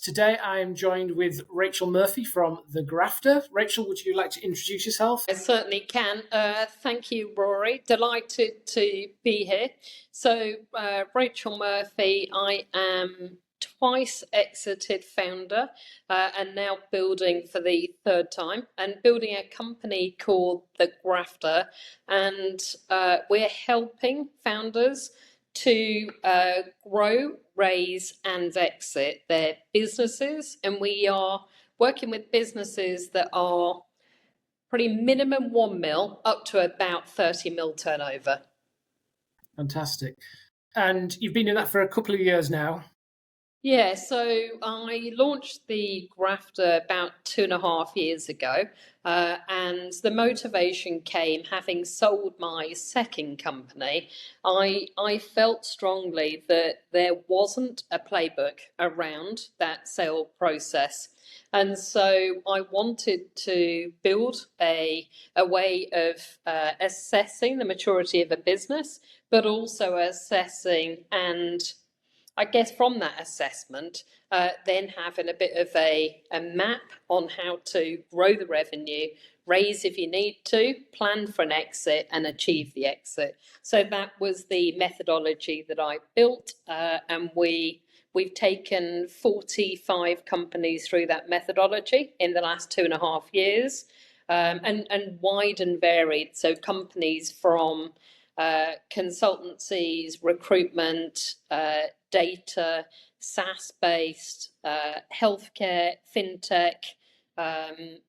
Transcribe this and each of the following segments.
Today I am joined with Rachel Murphy from the Grafter. Rachel, would you like to introduce yourself? I certainly can. Thank you, Rory. Delighted to be here. So, Rachel Murphy, I am twice exited founder and now building for the third time and building a company called the Grafter. And we're helping founders to grow, raise, and exit their businesses. And we are working with businesses that are pretty minimum 1 mil up to about 30 mil turnover. Fantastic. And you've been doing that for a couple of years now. Yeah, so I launched the Grafter about 2.5 years ago, and the motivation came having sold my second company. I felt strongly that there wasn't a playbook around that sale process. And so I wanted to build a way of assessing the maturity of a business, but also assessing and I guess from that assessment, then having a bit of a map on how to grow the revenue, raise if you need to, plan for an exit and achieve the exit. So that was the methodology that I built, and we've taken 45 companies through that methodology in the last 2.5 years, and wide and varied. So companies from consultancies, recruitment, data, SaaS-based, healthcare, fintech,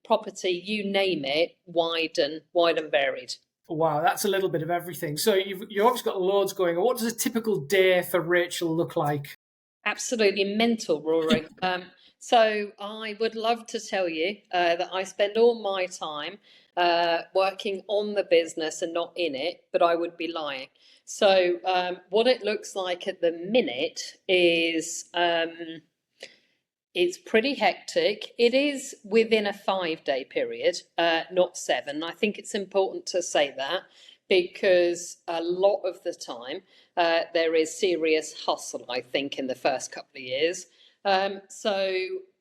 property, you name it, wide and varied. Wow, that's a little bit of everything. So you've obviously got loads going on. What does a typical day for Rachel look like? Absolutely mental, Rory. So I would love to tell you that I spend all my time working on the business and not in it, but I would be lying. So what it looks like at the minute is it's pretty hectic. It is within a 5-day period, not 7. I think it's important to say that because a lot of the time there is serious hustle, I think, in the first couple of years. So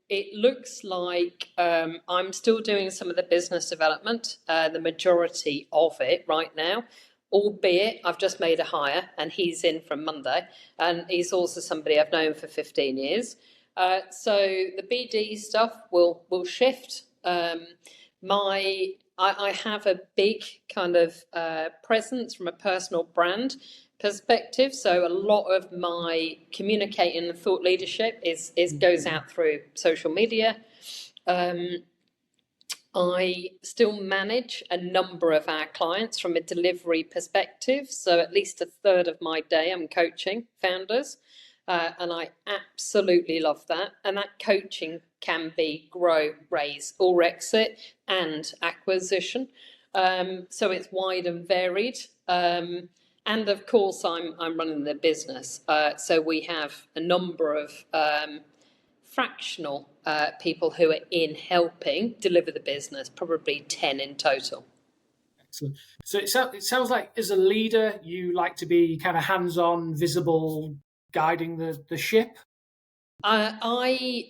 it looks like I'm still doing some of the business development, the majority of it right now, albeit I've just made a hire and he's in from Monday, and he's also somebody I've known for 15 years. So the BD stuff will shift. I have a big kind of presence from a personal brand perspective. So a lot of my communicating and thought leadership goes out through social media. I still manage a number of our clients from a delivery perspective. So at least a third of my day I'm coaching founders. And I absolutely love that. And that coaching can be grow, raise, or exit and acquisition. So it's wide and varied. And of course, I'm running the business. So we have a number of fractional people who are in helping deliver the business, probably 10 in total. Excellent. So it sounds like as a leader, you like to be kind of hands-on, visible, guiding the ship? I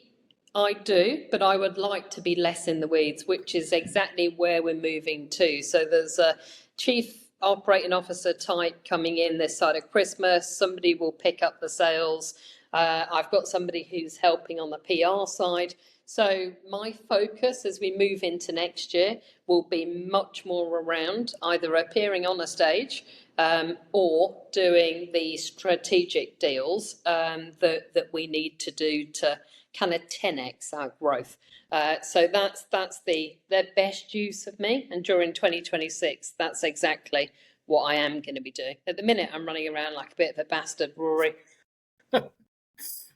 do, but I would like to be less in the weeds, which is exactly where we're moving to. So there's a chief operating officer type coming in this side of Christmas. Somebody will pick up the sales. I've got somebody who's helping on the PR side. So my focus as we move into next year will be much more around either appearing on a stage or doing the strategic deals that we need to do to kind of 10x our growth. So that's the best use of me. And during 2026, that's exactly what I am going to be doing. At the minute, I'm running around like a bit of a bastard, Rory.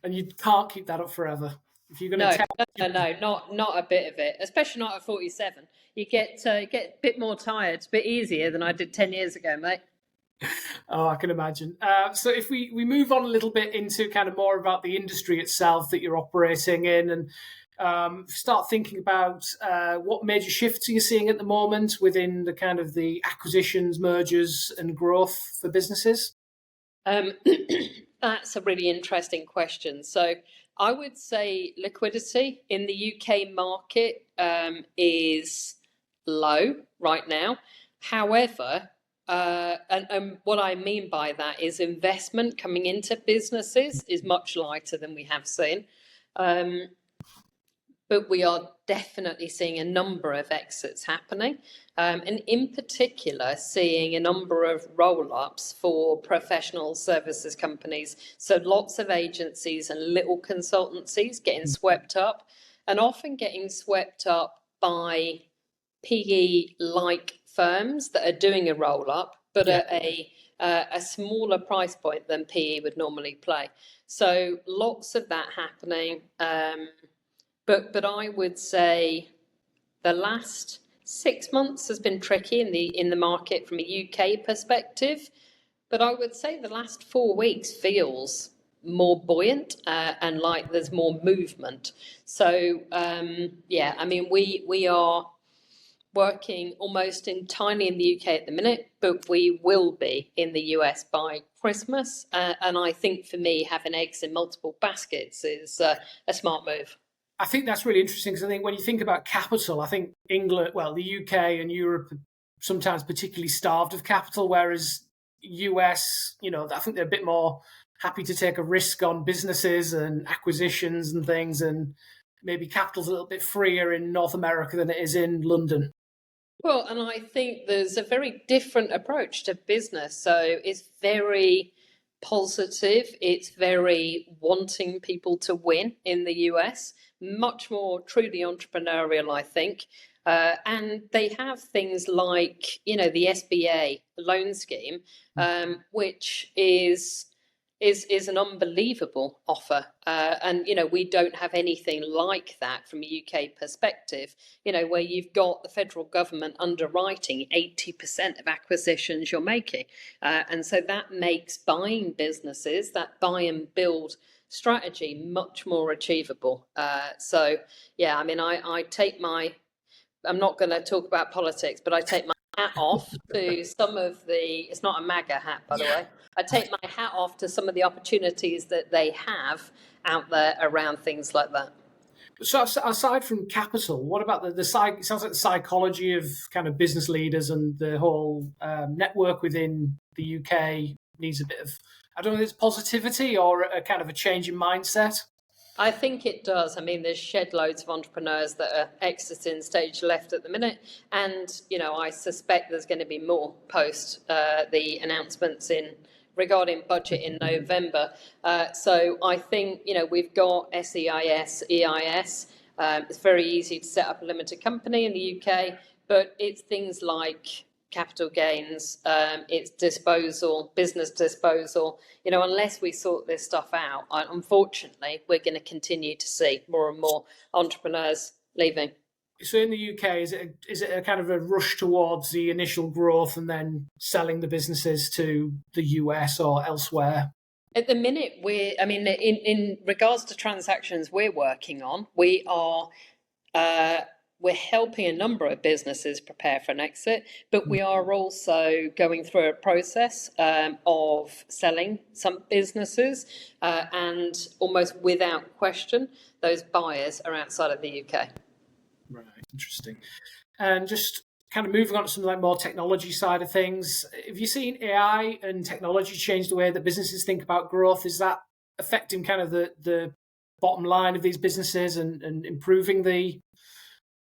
And you can't keep that up forever. If you're going to not a bit of it, especially not at 47. You get a bit more tired. It's a bit easier than I did 10 years ago, mate. Oh, I can imagine. So if we move on a little bit into kind of more about the industry itself that you're operating in, and start thinking about what major shifts are you seeing at the moment within the kind of the acquisitions, mergers, and growth for businesses? That's a really interesting question. So I would say liquidity in the UK market is low right now. However, and what I mean by that is investment coming into businesses is much lighter than we have seen. But we are definitely seeing a number of exits happening, and in particular seeing a number of roll-ups for professional services companies. So lots of agencies and little consultancies getting swept up, and often getting swept up by PE-like firms that are doing a roll-up, but Yeah. at a smaller price point than PE would normally play. So lots of that happening. But I would say the last 6 months has been tricky in the market from a UK perspective. But I would say the last 4 weeks feels more buoyant and like there's more movement. So yeah, I mean we are working almost entirely in the UK at the minute, but we will be in the US by Christmas. And I think for me, having eggs in multiple baskets is a smart move. I think that's really interesting because I think when you think about capital, I think England, well, the UK and Europe are sometimes particularly starved of capital, whereas US, I think they're a bit more happy to take a risk on businesses and acquisitions and things, and maybe capital's a little bit freer in North America than it is in London. Well, and I think there's a very different approach to business. So it's very positive. It's very wanting people to win in the US, much more truly entrepreneurial, I think. And they have things like, the SBA loan scheme, which is an unbelievable offer. And, we don't have anything like that from a UK perspective, where you've got the federal government underwriting 80% of acquisitions you're making. And so that makes buying businesses, that buy and build strategy much more achievable. So, yeah, I mean, I'm not going to talk about politics, but I take my hat off to some of it's not a MAGA hat, by the way. I take my hat off to some of the opportunities that they have out there around things like that. So aside from capital, what about it sounds like the psychology of kind of business leaders and the whole network within the UK needs a bit of, I don't know if it's positivity or a kind of a change in mindset? I think it does. I mean, there's shed loads of entrepreneurs that are exiting stage left at the minute. And, I suspect there's going to be more post the announcements regarding budget in November. So I think, we've got SEIS, EIS. It's very easy to set up a limited company in the UK, but it's things like capital gains, it's business disposal. Unless we sort this stuff out, unfortunately, we're going to continue to see more and more entrepreneurs leaving. So in the UK, is it a kind of a rush towards the initial growth and then selling the businesses to the US or elsewhere? At the minute, in regards to transactions we're working on, we're helping a number of businesses prepare for an exit, but we are also going through a process of selling some businesses, and almost without question, those buyers are outside of the UK. Right, interesting. And just kind of moving on to some like more technology side of things, have you seen AI and technology change the way that businesses think about growth? Is that affecting kind of the bottom line of these businesses and improving the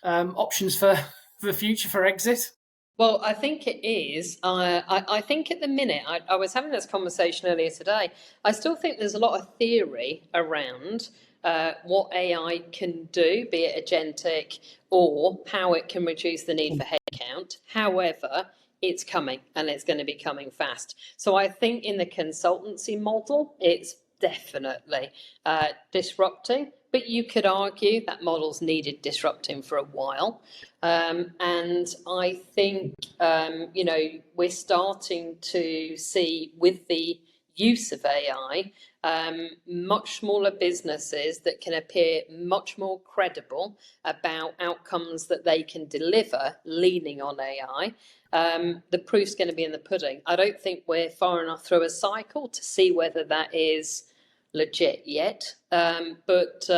options for the future for exit? Well, I think it is. I think at the minute, I was having this conversation earlier today. I still think there's a lot of theory around what AI can do, be it agentic, or how it can reduce the need for headcount. However, it's coming, and it's going to be coming fast. So I think in the consultancy model, it's definitely disrupting. But you could argue that model's needed disrupting for a while. And I think, we're starting to see with the use of AI, much smaller businesses that can appear much more credible about outcomes that they can deliver leaning on AI. The proof's going to be in the pudding. I don't think we're far enough through a cycle to see whether that is legit yet. But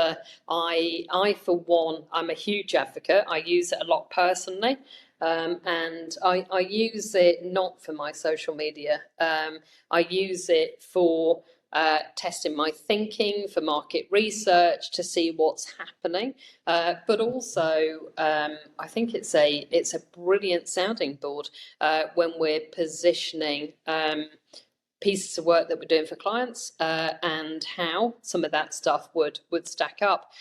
I, for one, I'm a huge advocate. I use it a lot personally. And I use it not for my social media. I use it for testing my thinking, for market research, to see what's happening. But also, I think it's a brilliant sounding board when we're positioning pieces of work that we're doing for clients and how some of that stuff would stack up.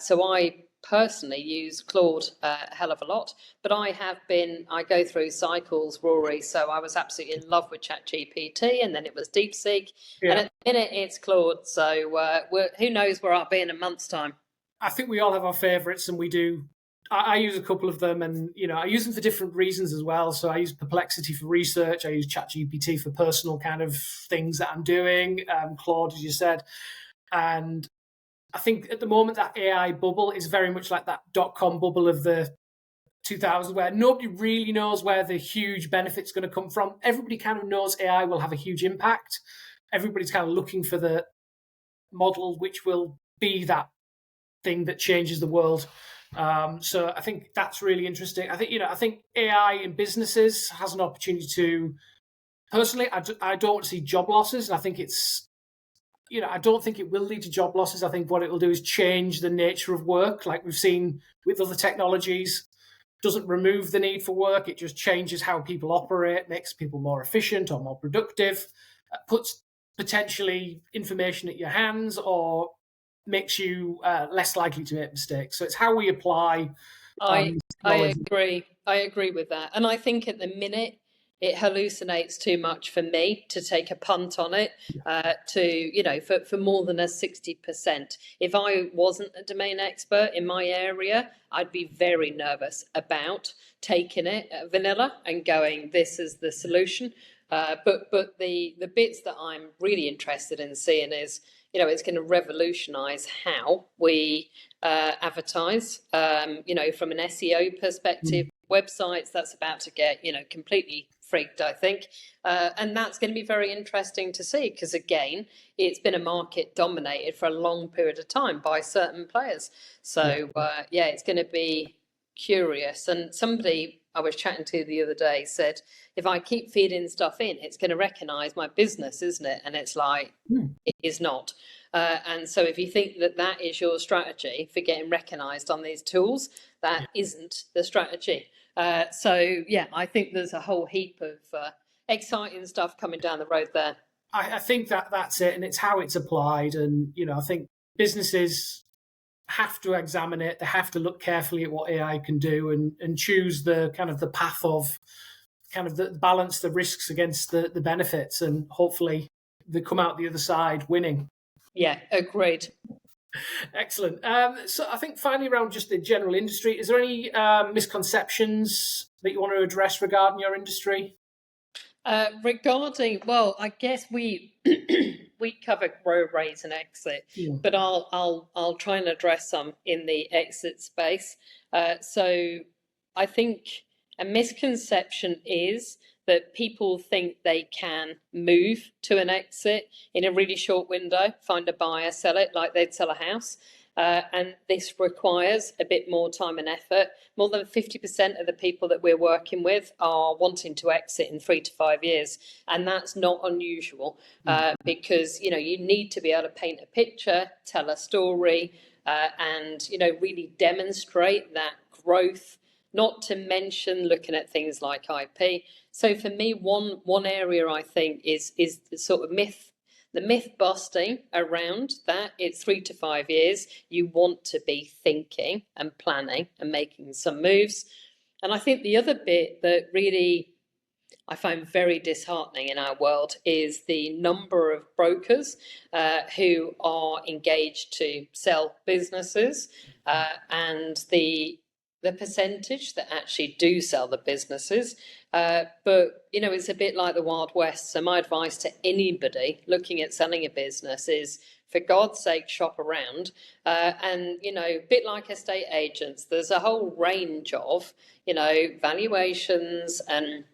So I personally use Claude a hell of a lot, but I go through cycles, Rory. So I was absolutely in love with ChatGPT, and then it was DeepSeek, and at the minute it's Claude. So who knows where I'll be in a month's time. I think we all have our favourites, and we do. I use a couple of them, and I use them for different reasons as well. So I use Perplexity for research. I use ChatGPT for personal kind of things that I'm doing. Claude, as you said, and I think at the moment that AI bubble is very much like that .com bubble of the 2000s, where nobody really knows where the huge benefit's going to come from. Everybody kind of knows AI will have a huge impact. Everybody's kind of looking for the model which will be that thing that changes the world. So I think that's really interesting. I think AI in businesses has an opportunity to. Personally, I don't see job losses, and I think I don't think it will lead to job losses. I think what it will do is change the nature of work, like we've seen with other technologies. Doesn't remove the need for work. It just changes how people operate, makes people more efficient or more productive, puts potentially information at your hands, or makes you less likely to make mistakes. So it's how we apply I technology. I agree with that. And I think at the minute it hallucinates too much for me to take a punt on it for more than a 60%. If I wasn't a domain expert in my area, I'd be very nervous about taking it vanilla and going, this is the solution. But the bits that I'm really interested in seeing is, it's going to revolutionize how we advertise. From an SEO perspective, websites, that's about to get, completely freaked, I think. And that's going to be very interesting to see, because again, it's been a market dominated for a long period of time by certain players. So it's going to be curious. And somebody I was chatting to the other day said, if I keep feeding stuff in, it's going to recognize my business, isn't it? And it's like, it is not. And so if you think that is your strategy for getting recognized on these tools, that isn't the strategy. I think there's a whole heap of exciting stuff coming down the road there. I think that's it, and it's how it's applied. And I think businesses have to examine it. They have to look carefully at what AI can do, and choose the kind of the path of kind of the balance the risks against the benefits, and hopefully they come out the other side winning. Yeah, agreed. Excellent. So I think finally, around just the general industry, is there any misconceptions that you want to address regarding your industry? I guess we we cover grow, raise, and exit, but I'll try and address some in the exit space. So I think a misconception is that people think they can move to an exit in a really short window, find a buyer, sell it like they'd sell a house. And this requires a bit more time and effort. More than 50% of the people that we're working with are wanting to exit in 3 to 5 years. And that's not unusual because, you need to be able to paint a picture, tell a story, and, really demonstrate that growth, not to mention looking at things like IP. So for me, one area I think is the sort of the myth busting around that. It's 3 to 5 years. You want to be thinking and planning and making some moves. And I think the other bit that really I find very disheartening in our world is the number of brokers who are engaged to sell businesses and the percentage that actually do sell the businesses. But, it's a bit like the Wild West. So my advice to anybody looking at selling a business is, for God's sake, shop around. And, a bit like estate agents, there's a whole range of, valuations and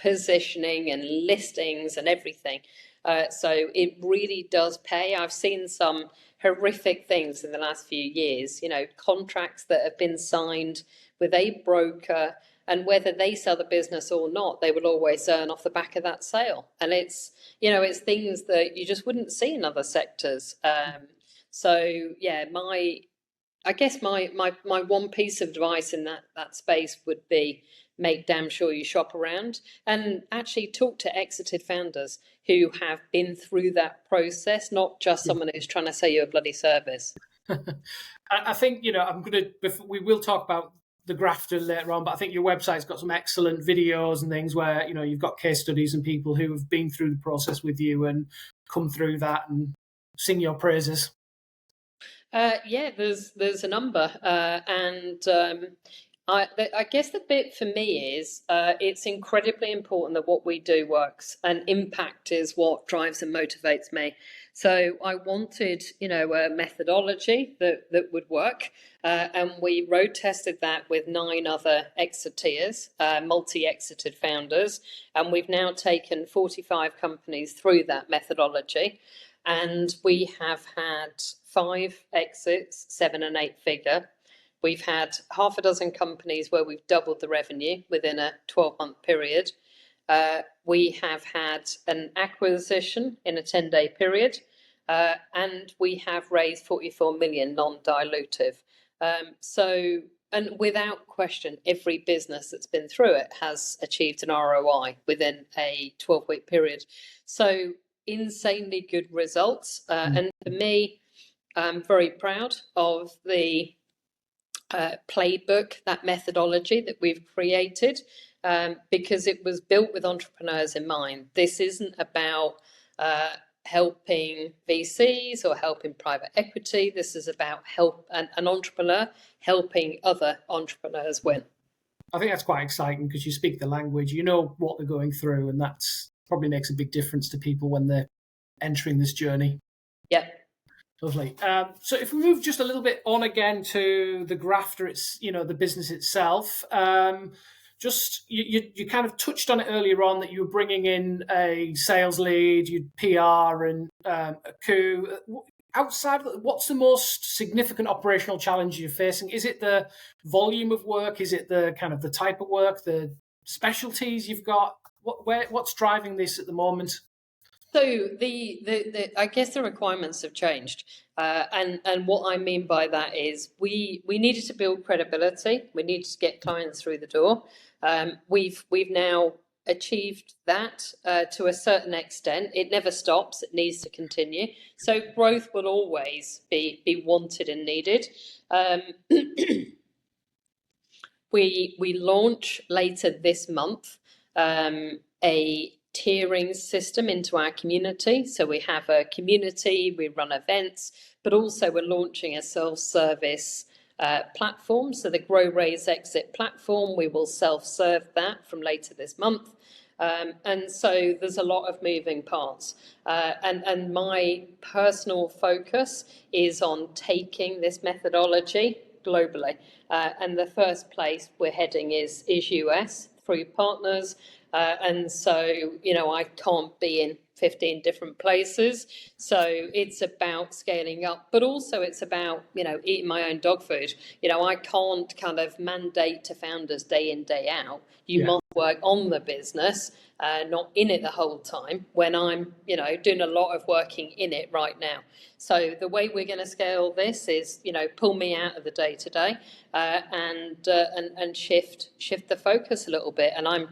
positioning and listings and everything. So it really does pay. I've seen some horrific things in the last few years, contracts that have been signed with a broker, and whether they sell the business or not, they will always earn off the back of that sale. And it's things that you just wouldn't see in other sectors. So yeah, I guess my one piece of advice in that space would be make damn sure you shop around and actually talk to exited founders who have been through that process, not just someone who's trying to sell you a bloody service. I think, we will talk about the Grafter later on, but I think your website's got some excellent videos and things where, you've got case studies and people who have been through the process with you and come through that and sing your praises. Yeah, there's a number, I guess the bit for me is it's incredibly important that what we do works, and impact is what drives and motivates me. So I wanted, a methodology that would work, and we road tested that with 9 other exiteers, multi-exited founders, and we've now taken 45 companies through that methodology. And we have had 5 exits, 7 and 8 figure. We've had half a dozen companies where we've doubled the revenue within a 12-month period. We have had an acquisition in a 10-day period, and we have raised 44 million non-dilutive. And without question, every business that's been through it has achieved an ROI within a 12-week period. So insanely good results. And for me, I'm very proud of the playbook, that methodology that we've created, because it was built with entrepreneurs in mind. This isn't about helping VCs or helping private equity. This is about an entrepreneur helping other entrepreneurs win. I think that's quite exciting because you speak the language, you know what they're going through, and that's probably makes a big difference to people when they're entering this journey. Yeah. Lovely. So if we move just a little bit on again to the Grafter, it's the business itself. Just you kind of touched on it earlier on that you were bringing in a sales lead, you PR and a coup. Outside of what's the most significant operational challenge you're facing? Is it the volume of work? Is it the kind of the type of work, the specialties you've got? What's driving this at the moment? So I guess the requirements have changed, and what I mean by that is we needed to build credibility. We needed to get clients through the door. We've now achieved that to a certain extent. It never stops. It needs to continue. So growth will always be wanted and needed. We launch later this month a tiering system into our community. So we have a community, we run events, but also we're launching a self-service platform. So the Grow, Raise, Exit platform, we will self-serve that from later this month. And so there's a lot of moving parts. And my personal focus is on taking this methodology globally. And the first place we're heading is US through partners. And so, I can't be in 15 different places. So it's about scaling up, but also it's about, eating my own dog food. I can't kind of mandate to founders day in, day out. You must work on the business, not in it the whole time, when I'm, doing a lot of working in it right now. So the way we're going to scale this is, pull me out of the day to day and shift the focus a little bit. And I'm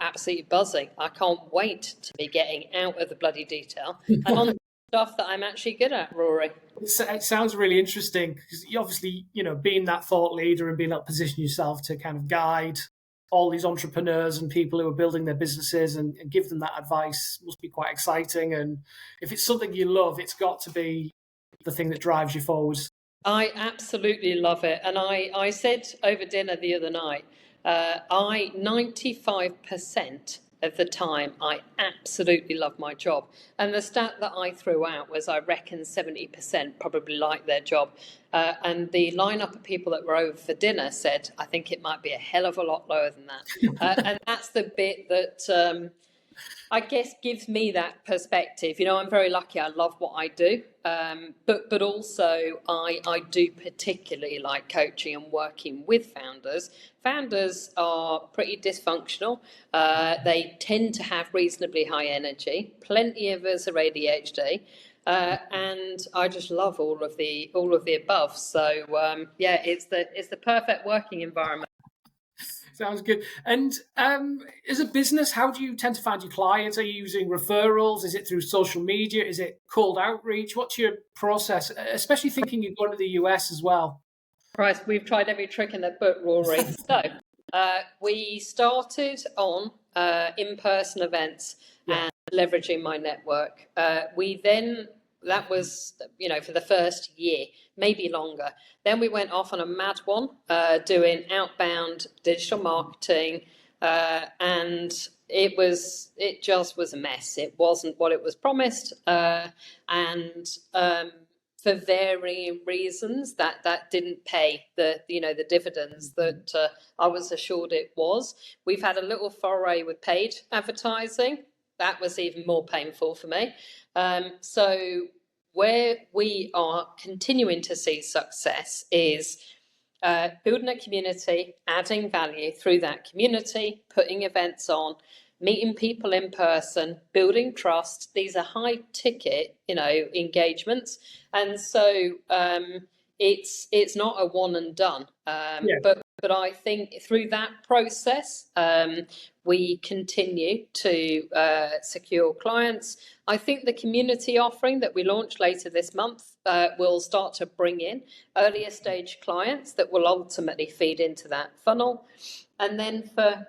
absolutely buzzing. I can't wait to be getting out of the bloody detail and on stuff that I'm actually good at, Rory. It sounds really interesting because you obviously, being that thought leader and being able to position yourself to kind of guide all these entrepreneurs and people who are building their businesses and give them that advice must be quite exciting. And if it's something you love, it's got to be the thing that drives you forward. I absolutely love it. And I said over dinner the other night, 95% of the time, I absolutely love my job. And the stat that I threw out was I reckon 70% probably like their job. And the lineup of people that were over for dinner said, I think it might be a hell of a lot lower than that. And that's the bit that I guess gives me that perspective. I'm very lucky. I love what I do, but also I do particularly like coaching and working with founders. Founders are pretty dysfunctional. They tend to have reasonably high energy. Plenty of us are ADHD. And I just love all of the above. So yeah, it's the perfect working environment. Sounds good. And as a business, how do you tend to find your clients? Are you using referrals? Is it through social media? Is it cold outreach? What's your process? Especially thinking you're going to the US as well. Christ, we've tried every trick in the book, Rory. So we started on in-person events and leveraging my network. We then, that was, for the first year, maybe longer. Then we went off on a mad one, doing outbound digital marketing, and it just was a mess. It wasn't what it was promised, and for varying reasons, that didn't pay the dividends that I was assured it was. We've had a little foray with paid advertising. That was even more painful for me. So where we are continuing to see success is building a community, adding value through that community, putting events on, meeting people in person, building trust. These are high ticket, engagements. And so it's not a one and done. But I think through that process, we continue to secure clients. I think the community offering that we launch later this month will start to bring in earlier stage clients that will ultimately feed into that funnel. And then for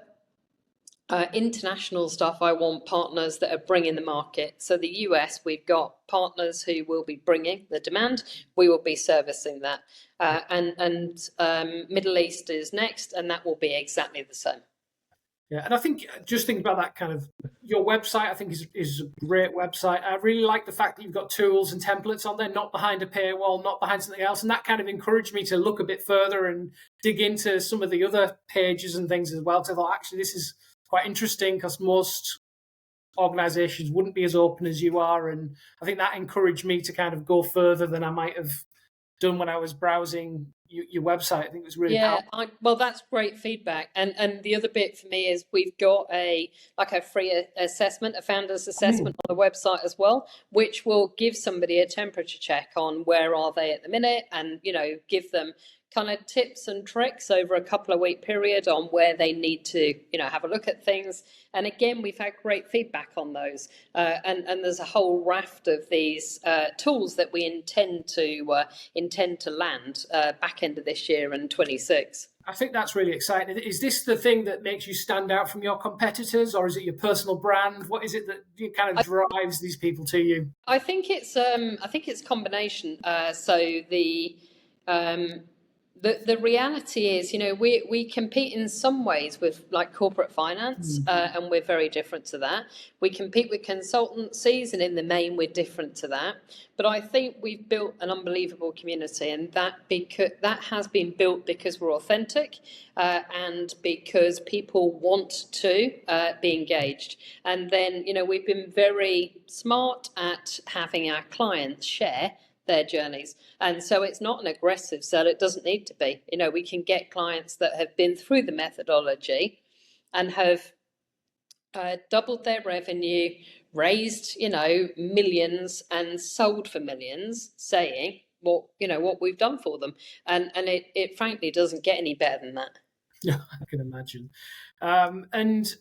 international stuff, I want partners that are bringing the market. So the US, we've got partners who will be bringing the demand. We will be servicing that. And Middle East is next, and that will be exactly the same. Yeah, and I think just thinking about that kind of your website, I think is a great website. I really like the fact that you've got tools and templates on there, not behind a paywall, not behind something else, and that kind of encouraged me to look a bit further and dig into some of the other pages and things as well. Because I thought actually this is quite interesting because most organizations wouldn't be as open as you are, and I think that encouraged me to kind of go further than I might have done when I was browsing your website. I think it was really powerful. Well, that's great feedback. And the other bit for me is we've got a free assessment, a founder's assessment on the website as well, which will give somebody a temperature check on where are they at the minute, and give them kind of tips and tricks over a couple of week period on where they need to have a look at things. And again, we've had great feedback on those, and there's a whole raft of these tools that we intend to land back end of this year and 26. I think that's really exciting. Is this the thing that makes you stand out from your competitors, or is it your personal brand? What is it that kind of drives these people to you? I think it's a combination. So the reality is, we compete in some ways with like corporate finance, and we're very different to that. We compete with consultancies, and in the main, we're different to that. But I think we've built an unbelievable community, and that has been built because we're authentic, and because people want to be engaged. And then, we've been very smart at having our clients share their journeys. And so it's not an aggressive sell. It doesn't need to be. We can get clients that have been through the methodology and have doubled their revenue, raised, millions and sold for millions, saying what we've done for them. And it frankly doesn't get any better than that. Yeah, I can imagine. And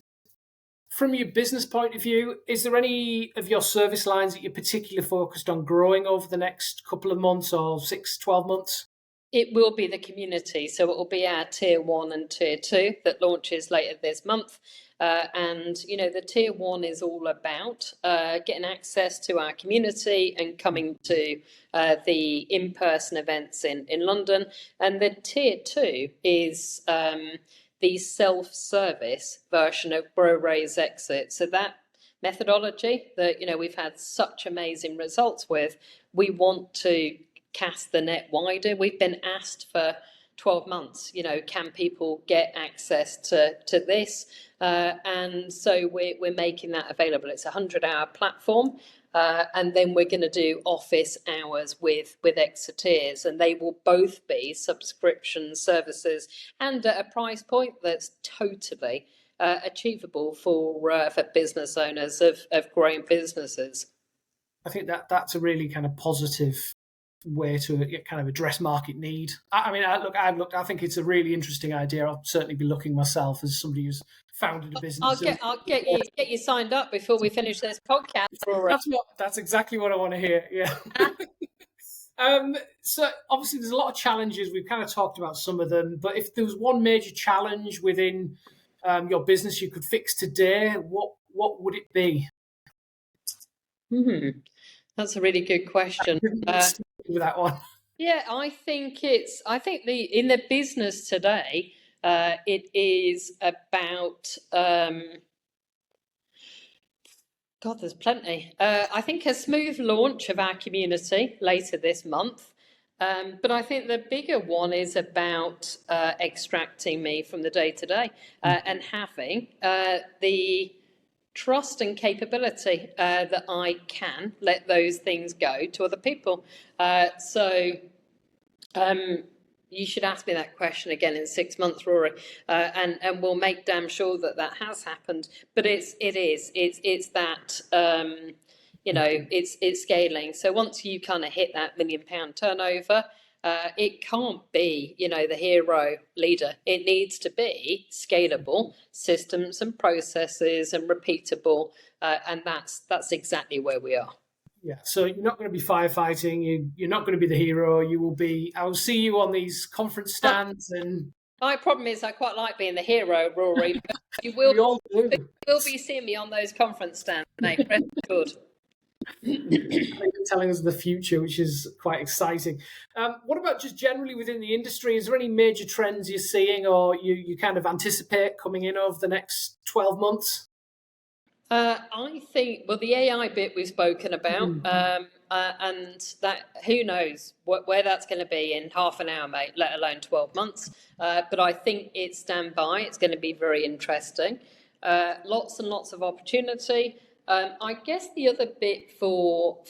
from your business point of view, is there any of your service lines that you're particularly focused on growing over the next couple of months or 6, 12 months? It will be the community. So it will be our tier 1 and tier 2 that launches later this month. And, the tier 1 is all about getting access to our community and coming to the in-person events in London. And the tier 2 is the self-service version of Grow, Raise, Exit. So that methodology that we've had such amazing results with, we want to cast the net wider. We've been asked for 12 months. Can people get access to this? And so we're making that available. It's a 100-hour platform. And then we're going to do office hours with Exeteers, and they will both be subscription services and at a price point that's totally achievable for business owners of growing businesses. I think that's a really kind of positive way to kind of address market need. I think it's a really interesting idea. I'll certainly be looking myself as somebody who's founded a business. I'll get you signed up before we finish this podcast. That's exactly what I want to hear. Yeah. So obviously there's a lot of challenges. We've kind of talked about some of them, but if there was one major challenge within your business you could fix today, what would it be? That's a really good question. With that one. Yeah, I think in the business today, it is about there's plenty. I think a smooth launch of our community later this month. But I think the bigger one is about extracting me from the day-to-day and having the trust and capability that I can let those things go to other people. So you should ask me that question again in 6 months, Rory, and we'll make damn sure that has happened. But it's that it's scaling. So once you kind of hit that £1 million turnover, it can't be the hero leader. It needs to be scalable systems and processes and repeatable, and that's exactly where we are. Yeah, so you're not going to be firefighting. You're not going to be the hero. You will be. I will see you on these conference stands. And my problem is I quite like being the hero, Rory. But you will be seeing me on those conference stands, mate. Rest good. Telling us the future, which is quite exciting. What about just generally within the industry? Is there any major trends you're seeing, or you kind of anticipate coming in over the next 12 months? I think, the AI bit we've spoken about, and that who knows where that's going to be in half an hour, mate, let alone 12 months. But I think it's standby. It's going to be very interesting. Lots and lots of opportunity. I guess the other bit for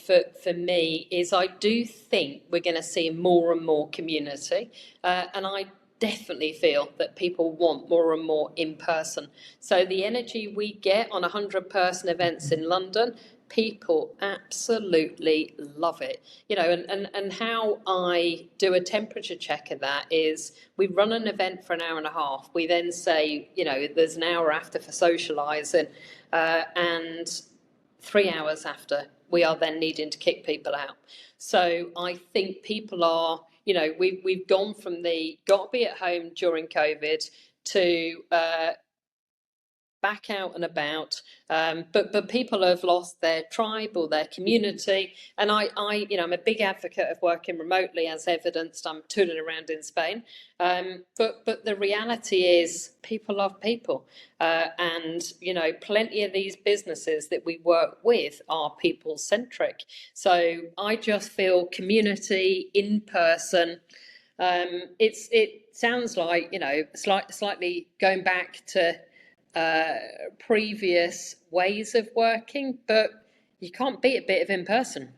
me is I do think we're going to see more and more community, and I definitely feel that people want more and more in person. So the energy we get on 100-person events in London, people absolutely love it. And how I do a temperature check of that is we run an event for an hour and a half. We then say, there's an hour after for socialising, and 3 hours after, we are then needing to kick people out. So I think people are, we've gone from the got to be at home during COVID to back out and about, but people have lost their tribe or their community, and I'm a big advocate of working remotely, as evidenced. I'm tooling around in Spain, but the reality is people love people, and plenty of these businesses that we work with are people centric. So I just feel community in person. It sounds like slightly going back to previous ways of working, but you can't beat a bit of in person.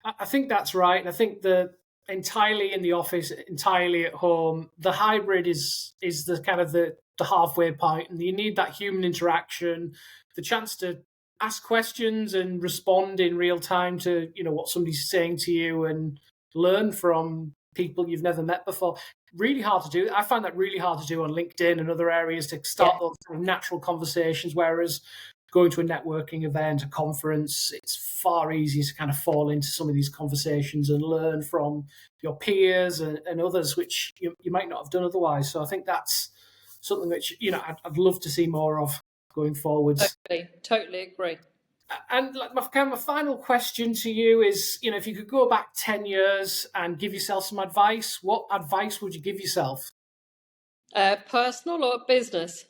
I think that's right. And I think the entirely in the office, entirely at home, the hybrid is the kind of the halfway point, and you need that human interaction, the chance to ask questions and respond in real time to what somebody's saying to you, and learn from people you've never met before. Really hard to do. I find that really hard to do on LinkedIn and other areas, to start those sort of natural conversations, whereas going to a networking event, a conference, it's far easier to kind of fall into some of these conversations and learn from your peers and others, which you might not have done otherwise. So I think that's something which I'd love to see more of going forwards. Totally agree. And my final question to you is, if you could go back 10 years and give yourself some advice, what advice would you give yourself? Personal or business?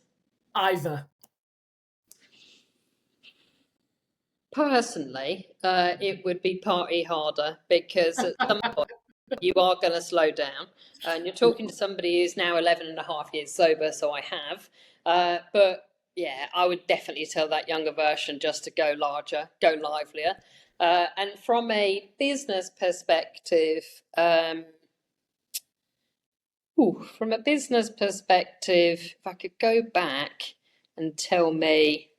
Either. Personally, it would be party harder, because at some point you are going to slow down. And you're talking to somebody who's now 11 and a half years sober, so I have. But yeah, I would definitely tell that younger version just to go larger, go livelier. And from a business perspective, from a business perspective, if I could go back and tell me,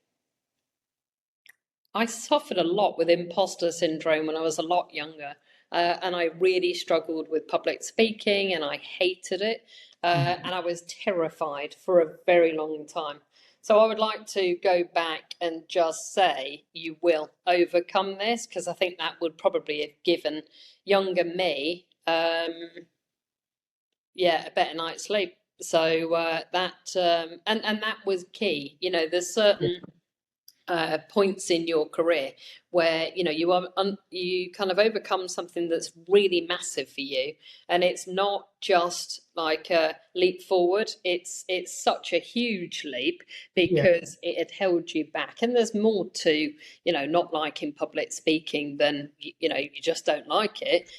I suffered a lot with imposter syndrome when I was a lot younger. And I really struggled with public speaking and I hated it. And I was terrified for a very long time. So I would like to go back and just say, you will overcome this, because I think that would probably have given younger me, a better night's sleep. So and that was key. There's certain points in your career where you kind of overcome something that's really massive for you, and it's not just like a leap forward. It's such a huge leap because it had held you back. And there's more to not liking public speaking than you just don't like it.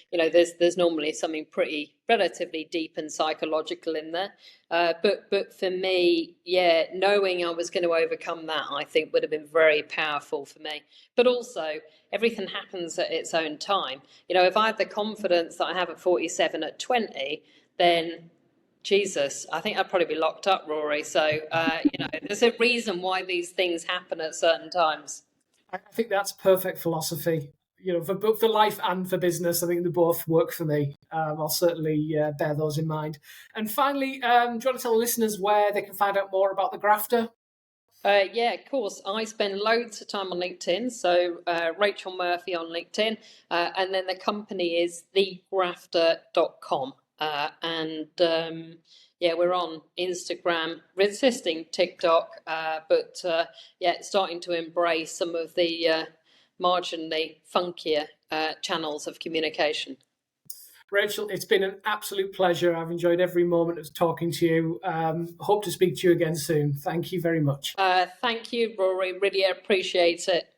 There's normally something pretty relatively deep and psychological in there. But for me, knowing I was going to overcome that, I think would have been very powerful for me. But also, everything happens at its own time. If I had the confidence that I have at 47 at 20, then Jesus, I think I'd probably be locked up, Rory. So, there's a reason why these things happen at certain times. I think that's perfect philosophy. For life and for business, I think they both work for me. I'll certainly bear those in mind. And finally, do you want to tell listeners where they can find out more about the Grafter? Of course. I spend loads of time on LinkedIn. So Rachel Murphy on LinkedIn. And then the company is thegrafter.com. We're on Instagram, resisting TikTok, but starting to embrace some of the marginally funkier channels of communication. Rachel, it's been an absolute pleasure. I've enjoyed every moment of talking to you. Hope to speak to you again soon. Thank you very much. Thank you, Rory. Really appreciate it.